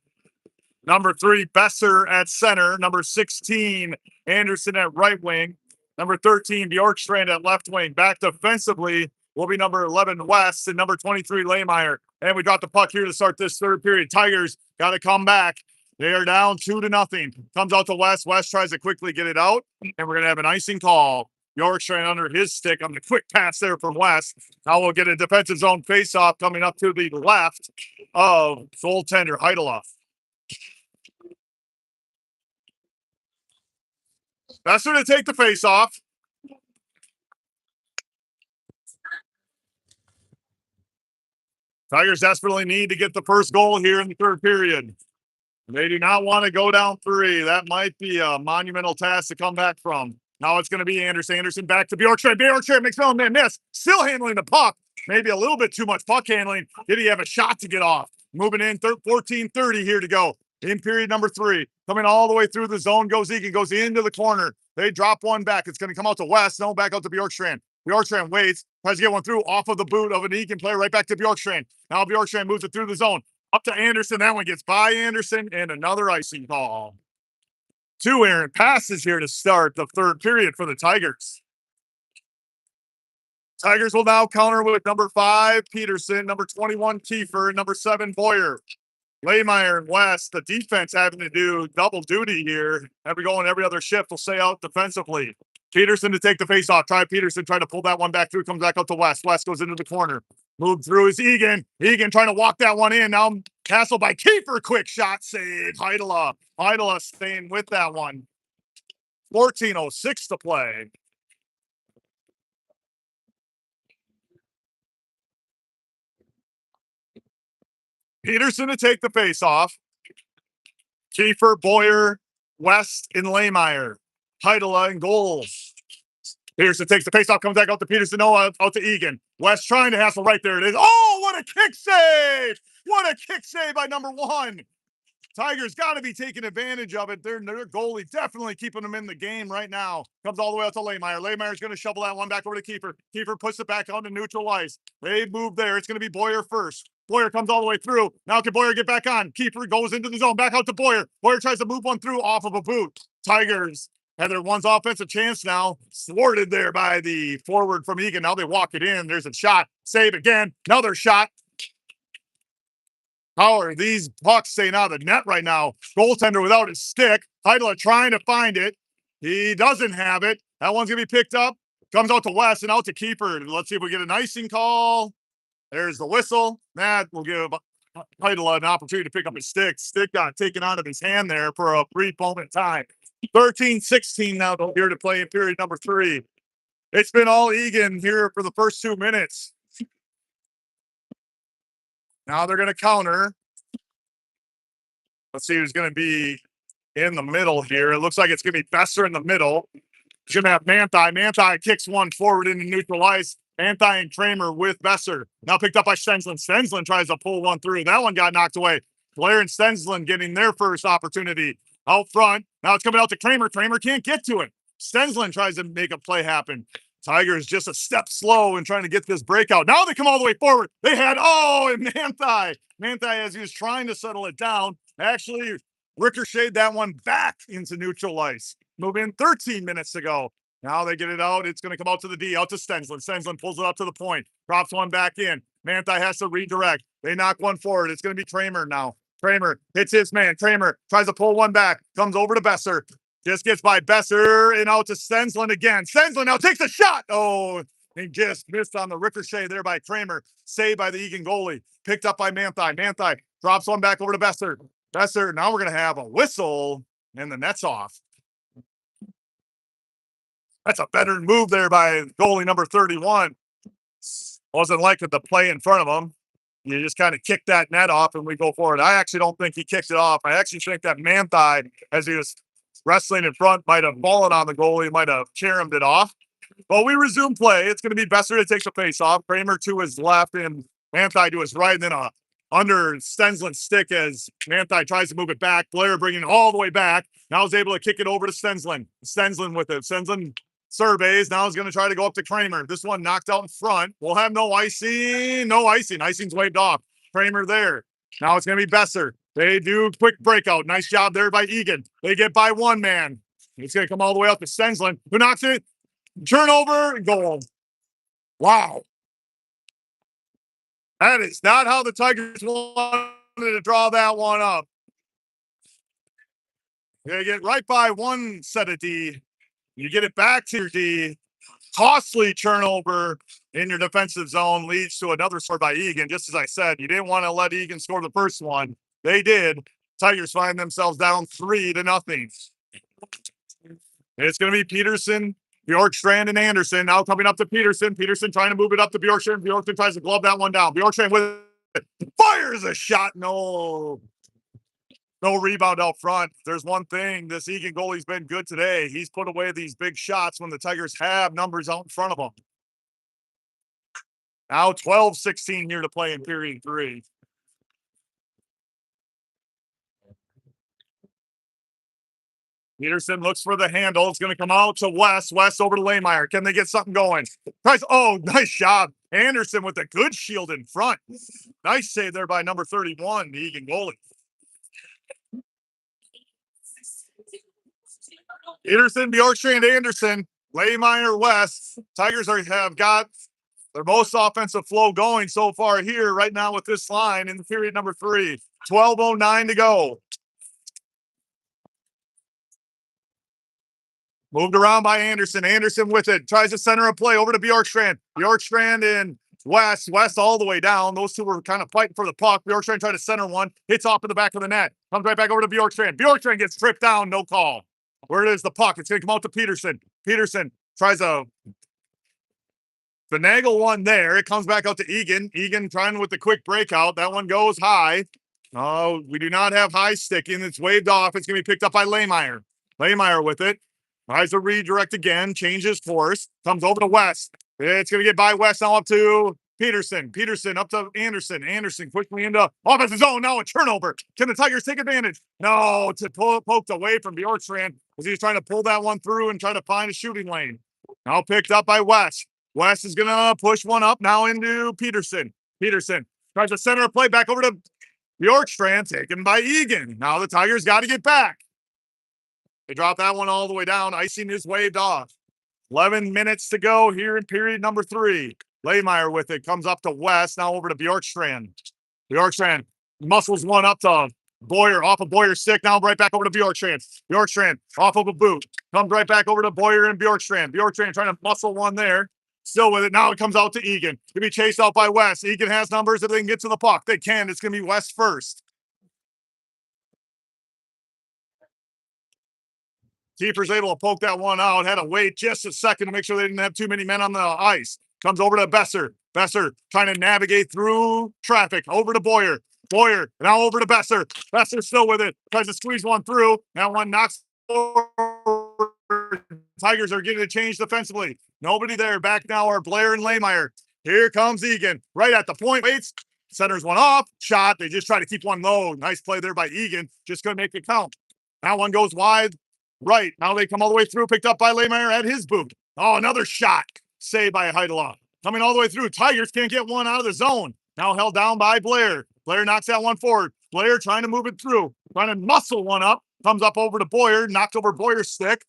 number 3, Besser at center. Number 16, Anderson at right wing. Number 13, Bjorkstrand at left wing. Back defensively will be number 11, West, and number 23, Lehmeyer. And we got the puck here to start this third period. Tigers got to come back. They are down 2-0. Comes out to West. West tries to quickly get it out, and we're going to have an icing call. Bjorkstrand under his stick on the quick pass there from West. Now we'll get a defensive zone faceoff coming up to the left of goaltender Heideloff. That's going to take the face-off. Tigers desperately need to get the first goal here in the third period. They do not want to go down 3. That might be a monumental task to come back from. Now it's going to be Anderson. Anderson back to Bjorkstrand. Bjorkstrand makes man miss. Still handling the puck. Maybe a little bit too much puck handling. Did he have a shot to get off? Moving in 14:30 here to go. In period number 3. Coming all the way through the zone goes Egan. Goes into the corner. They drop one back. It's going to come out to West. No, back out to Bjorkstrand. Bjorkstrand waits. Tries to get one through off of the boot of an Egan player right back to Bjorkstrand. Now Bjorkstrand moves it through the zone. Up to Anderson. That one gets by Anderson and another icing call. 2 errant passes here to start the 3rd period for the Tigers. Tigers will now counter with number 5, Peterson, number 21, Kieffer, and number 7, Boyer. Lehmeyer and West, the defense having to do double duty here. Every other shift will stay out defensively. Peterson to take the face off. Peterson trying to pull that one back through. Comes back out to West. West goes into the corner. Moved through is Egan. Egan trying to walk that one in. Now castled by Kieffer. Quick shot save. Heidela. Heidela staying with that one. 14:06 to play. Peterson to take the face off. Kieffer, Boyer, West, and Lehmeyer. Heidela in goals. Peterson takes the face off, comes back out to Peterson, out to Egan. West trying to hassle right there. It is. Oh, what a kick save! What a kick save by number 1. Tigers got to be taking advantage of it. Their goalie definitely keeping them in the game right now. Comes all the way out to Lehmeyer. Lehmeyer's going to shovel that one back over to Kieffer. Kieffer puts it back onto neutral ice. They move there. It's going to be Boyer first. Boyer comes all the way through. Now can Boyer get back on? Kieffer goes into the zone. Back out to Boyer. Boyer tries to move one through off of a boot. Tigers had their one's offensive chance now. Thwarted there by the forward from Egan. Now they walk it in. There's a shot. Save again. Another shot. How are these pucks staying out of the net right now? Goaltender without his stick. Heidela trying to find it. He doesn't have it. That one's going to be picked up. Comes out to West and out to Kieffer. Let's see if we get an icing call. There's the whistle. That will give Heidela an opportunity to pick up his stick. Stick got taken out of his hand there for a brief moment in time. 13-16 now here to play in period number 3. It's been all Egan here for the first 2 minutes. Now they're going to counter. Let's see who's going to be in the middle here. It looks like it's going to be Besser in the middle. He's going to have Manthey. Manthey kicks one forward into neutral ice. Manthey and Kramer with Besser. Now picked up by Stensland. Stensland tries to pull one through. That one got knocked away. Blair and Stensland getting their first opportunity out front. Now it's coming out to Kramer. Kramer can't get to it. Stensland tries to make a play happen. Tigers just a step slow in trying to get this breakout. Now they come all the way forward. They had, and Manthey. Manthey, as he was trying to settle it down, actually ricocheted that one back into neutral ice. Move in 13 minutes to go. Now they get it out. It's going to come out to the D, out to Stensland. Stensland pulls it up to the point, drops one back in. Manthey has to redirect. They knock one forward. It's going to be Kramer now. Kramer hits his man. Kramer tries to pull one back, comes over to Besser. Just gets by Besser and out to Stensland again. Stensland now takes a shot. Oh, he just missed on the ricochet there by Kramer. Saved by the Egan goalie. Picked up by Manthey. Manthey drops one back over to Besser. Besser, now we're going to have a whistle and the net's off. That's a better move there by goalie number 31. Wasn't like the play in front of him. You just kind of kick that net off and we go forward. I actually don't think he kicked it off. I actually think that Manthey, as he was wrestling in front, might have fallen on the goalie, might have caromed it off. But we resume play. It's going to be Besser to take the face off. Kramer to his left and Manthey to his right. And then under Stensland's stick as Manthey tries to move it back. Blair bringing it all the way back. Now is able to kick it over to Stensland. Stensland with it. Stensland surveys. Now he's going to try to go up to Kramer. This one knocked out in front. We'll have no icing. No icing. Icing's waved off. Kramer there. Now it's going to be Besser. They do quick breakout. Nice job there by Egan. They get by one man. It's going to come all the way up to Stensland, who knocks it. Turnover, goal. Wow. That is not how the Tigers wanted to draw that one up. They get right by one set of D. You get it back to your D. Costly turnover in your defensive zone leads to another score by Egan. Just as I said, you didn't want to let Egan score the first one. They did. Tigers find themselves down 3-0. It's going to be Peterson, Bjorkstrand, and Anderson. Now coming up to Peterson. Peterson trying to move it up to Bjorkstrand. Bjorkstrand tries to glove that one down. Bjorkstrand with it. Fires a shot. No. No rebound out front. There's one thing, this Egan goalie's been good today. He's put away these big shots when the Tigers have numbers out in front of them. Now 12-16 here to play in period 3. Peterson looks for the handle. It's going to come out to West. West over to Lehmeyer. Can they get something going? Nice. Oh, nice job. Anderson with a good shield in front. Nice save there by number 31, the Egan goalie. Peterson, Bjorkstrand, Anderson, Lehmeyer, West. Tigers have got their most offensive flow going so far here right now with this line in the period number 3. 12:09 to go. Moved around by Anderson. Anderson with it. Tries to center a play over to Bjorkstrand. Bjorkstrand and West. West all the way down. Those two were kind of fighting for the puck. Bjorkstrand tried to center one. Hits off in the back of the net. Comes right back over to Bjorkstrand. Bjorkstrand gets tripped down. No call. Where is the puck? It's going to come out to Peterson. Peterson tries to finagle one there. It comes back out to Egan. Egan trying with the quick breakout. That one goes high. Oh, we do not have high sticking. It's waved off. It's going to be picked up by Lehmeyer. Lehmeyer with it. Tries to redirect again, changes course, comes over to West. It's going to get by West now up to Peterson. Peterson up to Anderson. Anderson quickly into offensive zone. Now a turnover. Can the Tigers take advantage? No, it's poked away from Bjorkstrand as he's trying to pull that one through and try to find a shooting lane. Now picked up by West. West is going to push one up now into Peterson. Peterson tries to center a play back over to Bjorkstrand, taken by Egan. Now the Tigers got to get back. They dropped that one all the way down. Icing is waved off. 11 minutes to go here in period number 3. Lehmeyer with it. Comes up to West. Now over to Bjorkstrand. Bjorkstrand muscles one up to Boyer. Off of Boyer's stick. Now right back over to Bjorkstrand. Bjorkstrand off of a boot. Comes right back over to Boyer and Bjorkstrand. Bjorkstrand trying to muscle one there. Still with it. Now it comes out to Egan. To be chased out by West. Egan has numbers if they can get to the puck. They can. It's going to be West first. Kieffer's able to poke that one out. Had to wait just a second to make sure they didn't have too many men on the ice. Comes over to Besser. Besser trying to navigate through traffic. Over to Boyer. Boyer now over to Besser. Besser still with it. Tries to squeeze one through. That one knocks forward. Tigers are getting a change defensively. Nobody there. Back now are Blair and Lehmeyer. Here comes Egan. Right at the point. Waits. Centers one off. Shot. They just try to keep one low. Nice play there by Egan. Just couldn't make it count. That one goes wide. Right. Now they come all the way through, picked up by Lehmeyer at his boot. Oh, another shot. Saved by Heidela. Coming all the way through. Tigers can't get one out of the zone. Now held down by Blair. Blair knocks that one forward. Blair trying to move it through. Trying to muscle one up. Comes up over to Boyer. Knocks over Boyer's stick.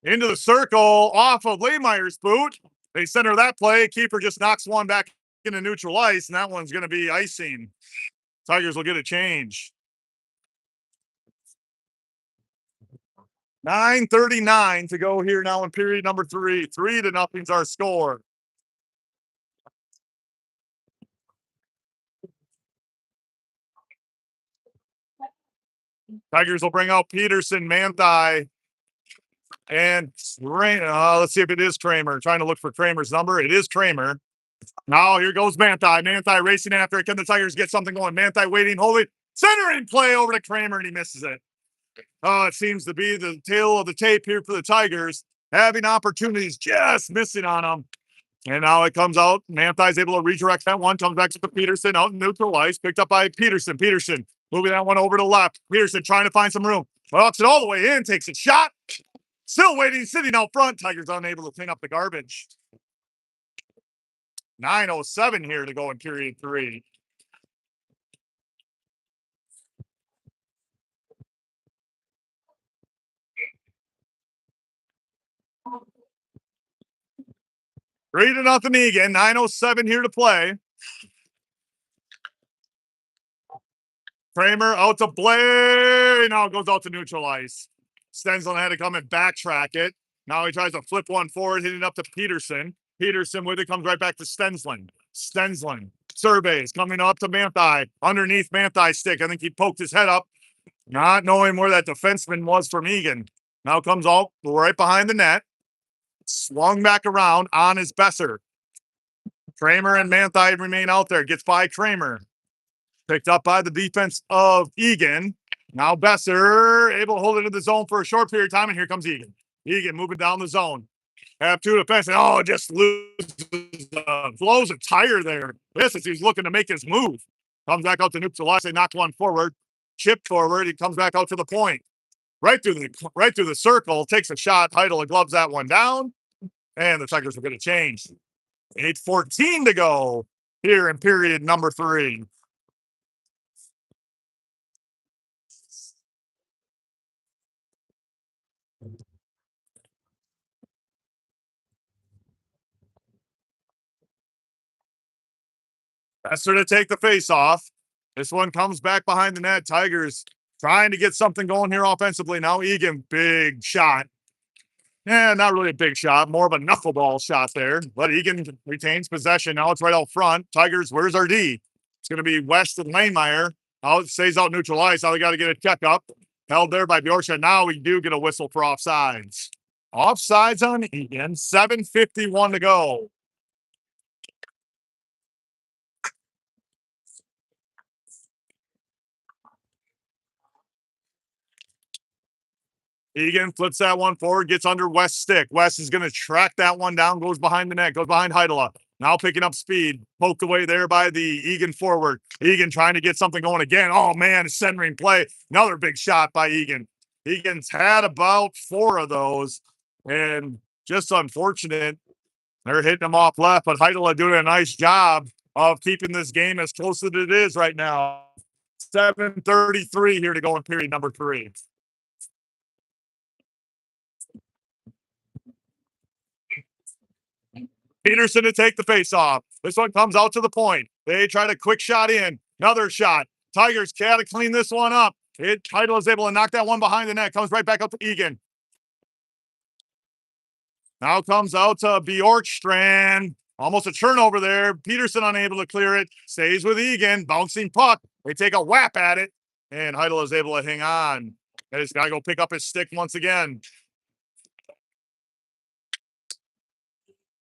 Into the circle. Off of Lehmeyer's boot. They center that play. Kieffer just knocks one back into neutral ice, and that one's going to be icing. Tigers will get a change. 9:39 to go here now in period number 3. 3-0's our score. Tigers will bring out Peterson, Manthey, and let's see if it is Kramer. Trying to look for Kramer's number. It is Kramer. Now here goes Manthey. Manthey racing after it. Can the Tigers get something going? Manthey waiting, holding, centering play over to Kramer, and he misses it. Oh, it seems to be the tail of the tape here for the Tigers. Having opportunities, just missing on them. And now it comes out. Manthey's able to redirect that one. Comes back to Peterson out in neutral ice. Picked up by Peterson. Peterson moving that one over to left. Peterson trying to find some room. Walks it all the way in. Takes a shot. Still waiting, sitting out front. Tigers unable to clean up the garbage. 9:07 here to go in period 3. Three to nothing Egan. 9:07 here to play. Kramer out to Blair. Now it goes out to neutral ice. Stensland had to come and backtrack it. Now he tries to flip one forward, hitting up to Peterson. Peterson with it comes right back to Stensland. Stensland surveys coming up to Manthey. Underneath Manthey's stick. I think he poked his head up, not knowing where that defenseman was from Egan. Now comes out right behind the net. Swung back around on his Besser. Kramer and Manthey remain out there. Gets by Kramer. Picked up by the defense of Egan. Now Besser able to hold it in the zone for a short period of time, and here comes Egan. Egan moving down the zone. Have two defense, and just loses, blows a tire there. This is he's looking to make his move. Comes back out to Neutralize. They knock one forward, chip forward. He comes back out to the point, right through the circle. Takes a shot. Heidel gloves that one down, and the Tigers are going to change. 8:14 to go here in period number 3. Besser to take the face off. This one comes back behind the net. Tigers trying to get something going here offensively. Now Egan, big shot. Yeah, not really a big shot, more of a knuckleball shot there. But Egan retains possession. Now it's right out front. Tigers, where's our D? It's going to be West and Lanemeyer. Now it stays out neutralized. Now they got to get a checkup. Held there by Bjorkshire. Now we do get a whistle for offsides. Offsides on Egan. 7:51 to go. Egan flips that one forward, gets under West's stick. West is going to track that one down, goes behind the net, goes behind Heidela. Now picking up speed, poked away there by the Egan forward. Egan trying to get something going again. Oh, man, centering play. Another big shot by Egan. Egan's had about 4 of those, and just unfortunate. They're hitting him off left, but Heidela doing a nice job of keeping this game as close as it is right now. 7:33 here to go in period number 3. Peterson to take the face off. This one comes out to the point. They try to quick shot in. Another shot. Tigers got to clean this one up. Heidel is able to knock that one behind the net. Comes right back up to Egan. Now comes out to Bjorkstrand. Almost a turnover there. Peterson unable to clear it. Stays with Egan. Bouncing puck. They take a whap at it. And Heidel is able to hang on. They just got to go pick up his stick once again.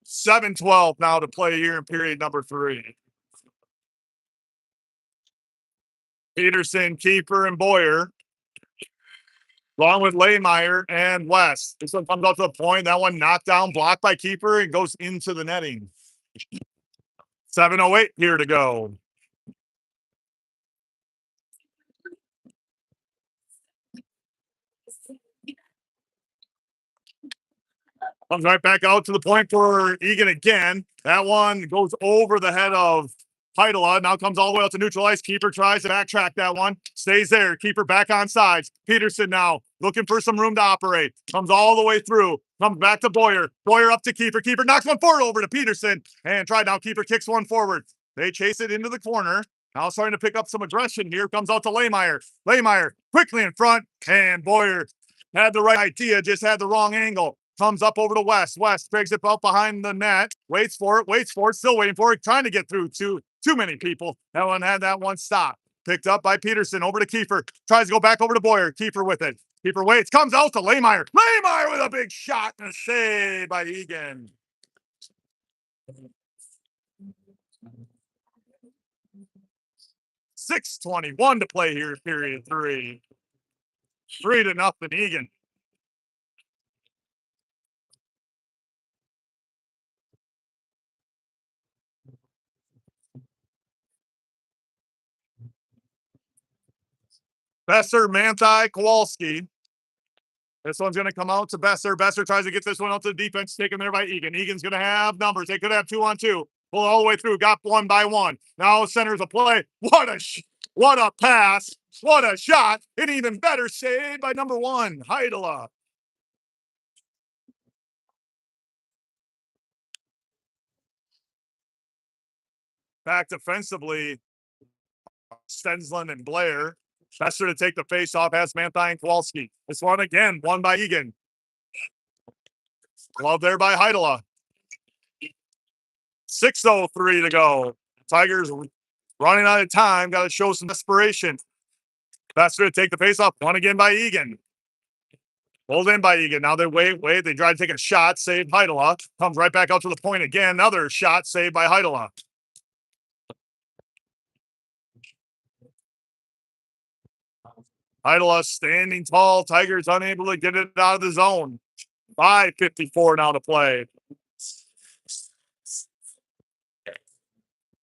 7:12 now to play here in period number 3. Peterson, Kieffer, and Boyer, along with Laymeyer and West. This one comes out to the point. That one knocked down, blocked by Kieffer, and goes into the netting. 7:08 here to go. Comes right back out to the point for Egan again. That one goes over the head of Heidela. Now comes all the way out to neutralize. Kieffer tries to backtrack that one. Stays there. Kieffer back on sides. Peterson now looking for some room to operate. Comes all the way through. Comes back to Boyer. Boyer up to Kieffer. Kieffer knocks one forward over to Peterson. And try now. Kieffer kicks one forward. They chase it into the corner. Now starting to pick up some aggression here. Comes out to Laymeyer. Laymeyer quickly in front. And Boyer had the right idea, just had the wrong angle. Comes up over to West. West drags it out behind the net. Waits for it. Still waiting for it. Trying to get through too many people. That one had that one stop. Picked up by Peterson. Over to Kieffer. Tries to go back over to Boyer. Kieffer with it. Kieffer waits. Comes out to Laymeyer. Laymeyer with a big shot and a save by Egan. $6:21 to play here, period 3. 3-0 Egan. Besser, Manthei, Kowalski. This one's going to come out to Besser. Besser tries to get this one out to the defense, taken there by Egan. Egan's going to have numbers. They could have 2-on-2. Pull all the way through. Got one by one. Now centers a play. What a pass. What a shot. An even better save by number 1, Heidela. Back defensively, Stensland and Blair. Besser to take the face off, has Manthei and Kowalski. This one again, won by Egan. Glove there by Heidela. 6:03 to go. Tigers running out of time. Got to show some desperation. Besser to take the face off. One again by Egan. Pulled in by Egan. Now they wait. They try to take a shot. Saved Heidela. Comes right back out to the point again. Another shot saved by Heidela. Idla standing tall. Tigers unable to get it out of the zone. 5:54 now to play.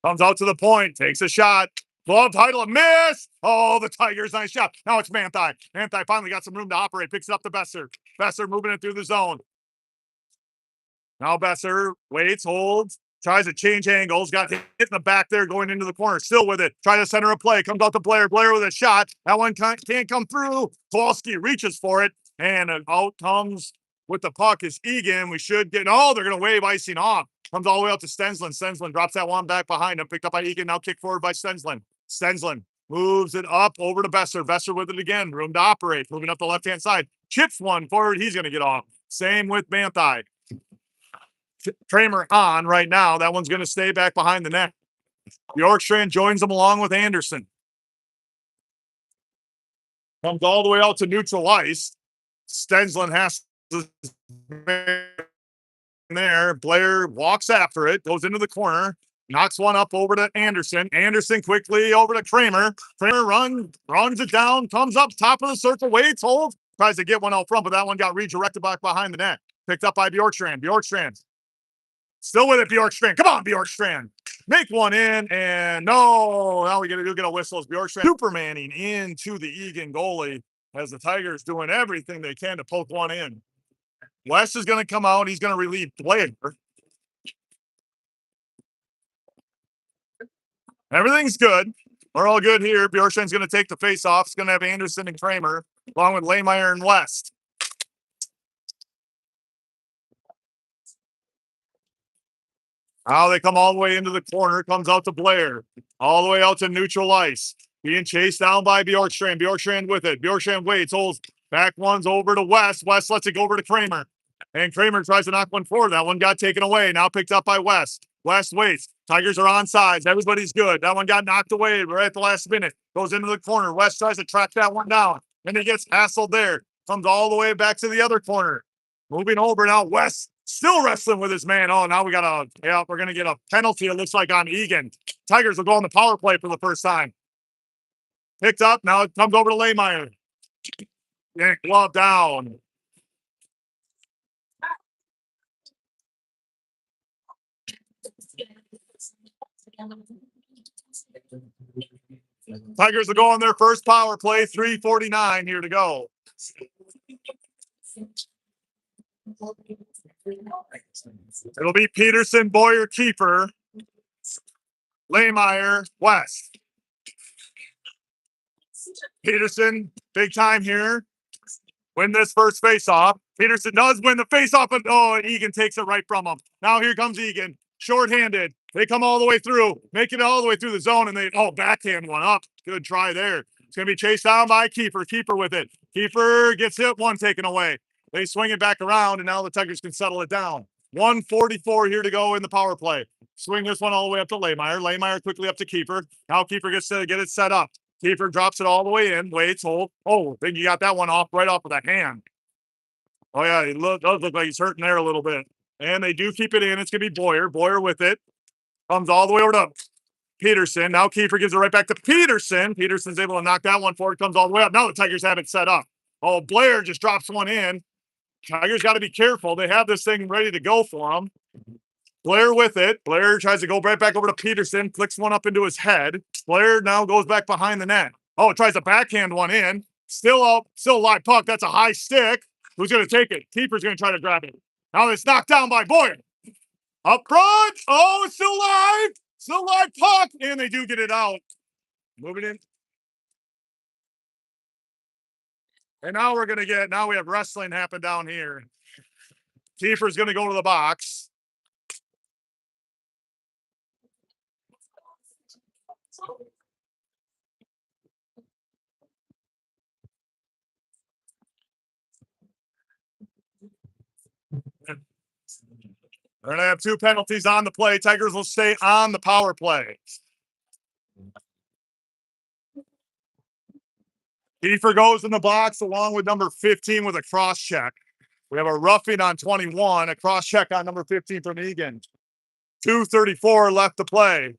Comes out to the point, takes a shot. Glove title, miss. Oh, the Tigers, nice shot. Now it's Manthai. Manthai finally got some room to operate. Picks it up to Besser. Besser moving it through the zone. Now Besser waits, holds, tries to change angles. Got hit in the back there going into the corner. Still with it. Trying to center a play. Comes out to Blair. Blair with a shot. That one can't come through. Kowalski reaches for it. And out comes with the puck is Egan. We should get, oh, they're going to wave icing off. Comes all the way out to Stensland. Stensland drops that one back behind him. Picked up by Egan. Now kicked forward by Stensland. Stensland moves it up over to Besser. Besser with it again. Room to operate. Moving up the left-hand side. Chips one forward. He's going to get off. Same with Manthai. Kramer on right now. That one's going to stay back behind the net. Bjorkstrand joins them along with Anderson. Comes all the way out to neutral ice. Stensland has to there. Blair walks after it, goes into the corner, knocks one up over to Anderson. Anderson quickly over to Kramer. Kramer runs it down, comes up top of the circle, waits, holds, tries to get one out front, but that one got redirected back behind the net. Picked up by Bjorkstrand. Bjorkstrand still with it, Bjorkstrand. Come on, Bjorkstrand. Make one in, and no. Now we get a whistle as Bjorkstrand Supermaning into the Egan goalie as the Tigers doing everything they can to poke one in. West is going to come out. He's going to relieve Blair. Everything's good. We're all good here. Bjorkstrand's going to take the face-off. It's going to have Anderson and Kramer, along with Lehmeyer and West. Now they come all the way into the corner. Comes out to Blair. All the way out to neutral ice. Being chased down by Bjorkstrand. Bjorkstrand with it. Bjorkstrand waits, holds. Back one's over to West. West lets it go over to Kramer. And Kramer tries to knock one forward. That one got taken away. Now picked up by West. West waits. Tigers are on sides. Everybody's good. That one got knocked away right at the last minute. Goes into the corner. West tries to track that one down. And he gets hassled there. Comes all the way back to the other corner. Moving over now. West still wrestling with his man. Oh, now we're going to get a penalty, it looks like, on Egan. Tigers will go on the power play for the first time. Picked up. Now it comes over to Lehmeyer. Yank glove down. Tigers will go on their first power play. 3:49 here to go. It'll be Peterson, Boyer, Kieffer, Lehmeyer, West. Peterson, big time here. Win this first face-off. Peterson does win the face-off, but Egan takes it right from him. Now here comes Egan, shorthanded. They come all the way through, make it all the way through the zone, and they backhand one up. Good try there. It's going to be chased down by Kieffer. Kieffer with it. Kieffer gets hit, one taken away. They swing it back around, and now the Tigers can settle it down. 1:44 here to go in the power play. Swing this one all the way up to Lehmeyer. Lehmeyer quickly up to Kieffer. Now Kieffer gets to get it set up. Kieffer drops it all the way in. Waits, hold. Oh, I think you got that one right off of the hand. Oh, yeah, it does look like he's hurting there a little bit. And they do keep it in. It's going to be Boyer. Boyer with it. Comes all the way over to Peterson. Now Kieffer gives it right back to Peterson. Peterson's able to knock that one forward. Comes all the way up. Now the Tigers have it set up. Oh, Blair just drops one in. Tigers got to be careful. They have this thing ready to go for them. Blair with it. Blair tries to go right back over to Peterson. Flicks one up into his head. Blair now goes back behind the net. Oh, tries to backhand one in. Still up. Still live puck. That's a high stick. Who's going to take it? Keeper's going to try to grab it. Now it's knocked down by Boyer. Up front. Oh, it's still live. Still live puck. And they do get it out. Moving in. And now we have wrestling happen down here. Kieffer's going to go to the box. They're going to have two penalties on the play. Tigers will stay on the power play. Kieffer goes in the box along with number 15 with a cross check. We have a roughing on 21, a cross check on number 15 from Egan. 2:34 left to play.